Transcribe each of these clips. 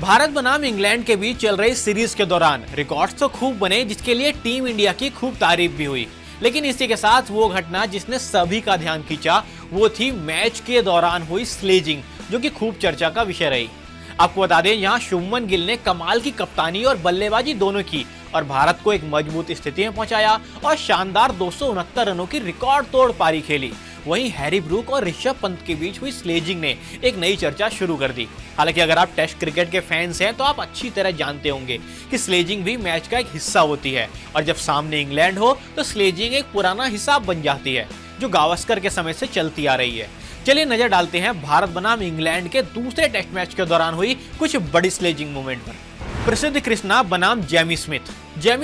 भारत बनाम इंग्लैंड के बीच चल रही सीरीज के दौरान रिकॉर्ड्स तो खूब बने, जिसके लिए टीम इंडिया की खूब तारीफ भी हुई। लेकिन इसी के साथ वो घटना जिसने सभी का ध्यान खींचा वो थी मैच के दौरान हुई स्लेजिंग, जो कि खूब चर्चा का विषय रही। आपको बता दें, यहाँ शुभमन गिल ने कमाल की कप्तानी और बल्लेबाजी दोनों की और भारत को एक मजबूत स्थिति में पहुंचाया और शानदार 269 रनों की रिकॉर्ड तोड़ पारी खेली। वहीं हैरी ब्रूक और ऋषभ पंत के बीच हुई स्लेजिंग ने एक नई चर्चा शुरू कर दी। हालांकि अगर आप टेस्ट क्रिकेट के फैंस हैं तो आप अच्छी तरह जानते होंगे कि स्लेजिंग भी मैच का एक हिस्सा होती है और जब सामने इंग्लैंड हो तो स्लेजिंग एक पुराना हिसाब बन जाती है जो गावस्कर के समय से चलती आ रही है। चलिए नजर डालते हैं भारत बनाम इंग्लैंड के दूसरे टेस्ट मैच के दौरान हुई कुछ बड़ी स्लेजिंग मूवमेंट पर। प्रसिद्ध कृष्णा बनाम जेमी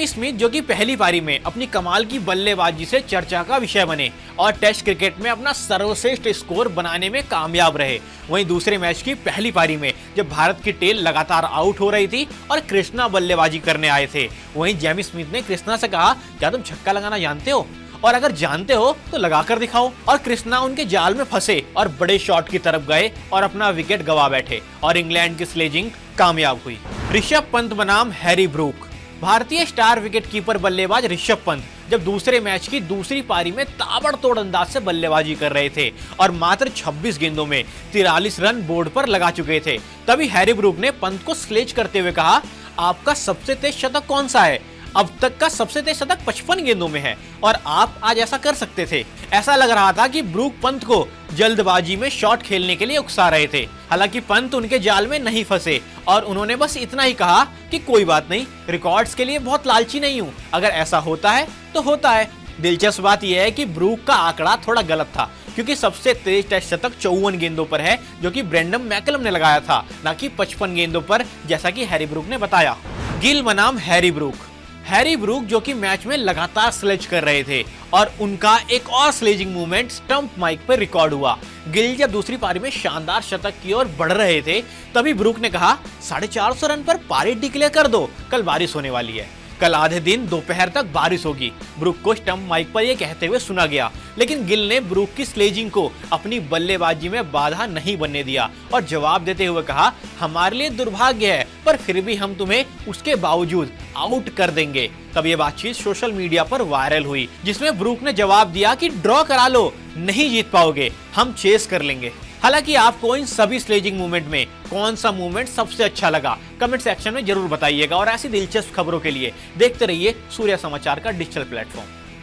स्मिथ जो कि पहली पारी में अपनी कमाल की बल्लेबाजी से चर्चा का विषय बने और टेस्ट क्रिकेट में अपना सर्वश्रेष्ठ स्कोर बनाने में कामयाब रहे। वहीं दूसरे मैच की पहली पारी में जब भारत की टेल लगातार आउट हो रही थी और कृष्णा बल्लेबाजी करने आए थे, वहीं जेमी स्मिथ ने कृष्णा से कहा, क्या तुम छक्का लगाना जानते हो? और अगर जानते हो तो लगा कर दिखाओ। और कृष्णा उनके जाल में फंसे और बड़े शॉट की तरफ गए और अपना विकेट गवा बैठे और इंग्लैंड की स्लेजिंग कामयाब हुई। ऋषभ पंत बनाम हैरी ब्रूक। भारतीय स्टार विकेटकीपर बल्लेबाज ऋषभ पंत जब दूसरे मैच की दूसरी पारी में ताबड़तोड़ अंदाज से बल्लेबाजी कर रहे थे और मात्र 26 गेंदों में 43 रन बोर्ड पर लगा चुके थे, तभी हैरी ब्रूक ने पंत को स्लेज करते हुए कहा, आपका सबसे तेज शतक कौन सा है? अब तक का सबसे तेज शतक 55 गेंदों में है और आप आज ऐसा कर सकते थे। ऐसा लग रहा था कि ब्रूक पंत को जल्दबाजी में शॉट खेलने के लिए उकसा रहे थे। हालांकि पंत उनके जाल में नहीं फंसे और उन्होंने बस इतना ही कहा कि कोई बात नहीं, रिकॉर्ड्स के लिए बहुत लालची नहीं हूँ, अगर ऐसा होता है तो होता है। दिलचस्प बात यह है कि ब्रूक का आंकड़ा थोड़ा गलत था, क्योंकि सबसे तेज टेस्ट शतक 54 गेंदों पर है, जो कि ब्रेंडन मैकलम ने लगाया था, न कि 55 गेंदों पर, जैसा कि हैरी ब्रूक ने बताया। गिल बनाम हैरी ब्रूक जो कि मैच में लगातार स्लेज कर रहे थे और उनका एक और स्लेजिंग मूवमेंट स्टंप माइक पर रिकॉर्ड हुआ। गिल जब दूसरी पारी में शानदार शतक की ओर बढ़ रहे थे, तभी ब्रूक ने कहा, 450 रन पर पारी डिक्लेयर कर दो, कल बारिश होने वाली है, कल आधे दिन दोपहर तक बारिश होगी। ब्रूक को स्टंप माइक पर यह कहते हुए सुना गया, लेकिन गिल ने ब्रूक की स्लेजिंग को अपनी बल्लेबाजी में बाधा नहीं बनने दिया और जवाब देते हुए कहा, हमारे लिए दुर्भाग्य है, पर फिर भी हम तुम्हें उसके बावजूद आउट कर देंगे। तब ये बातचीत सोशल मीडिया पर वायरल हुई, जिसमें ब्रूक ने जवाब दिया कि ड्रॉ करा लो, नहीं जीत पाओगे, हम चेस कर लेंगे। हालांकि आपको इन सभी स्लेजिंग मूवमेंट में कौन सा मूवमेंट सबसे अच्छा लगा, कमेंट सेक्शन में जरूर बताइएगा और ऐसी दिलचस्प खबरों के लिए देखते रहिए सूर्य समाचार का डिजिटल प्लेटफॉर्म।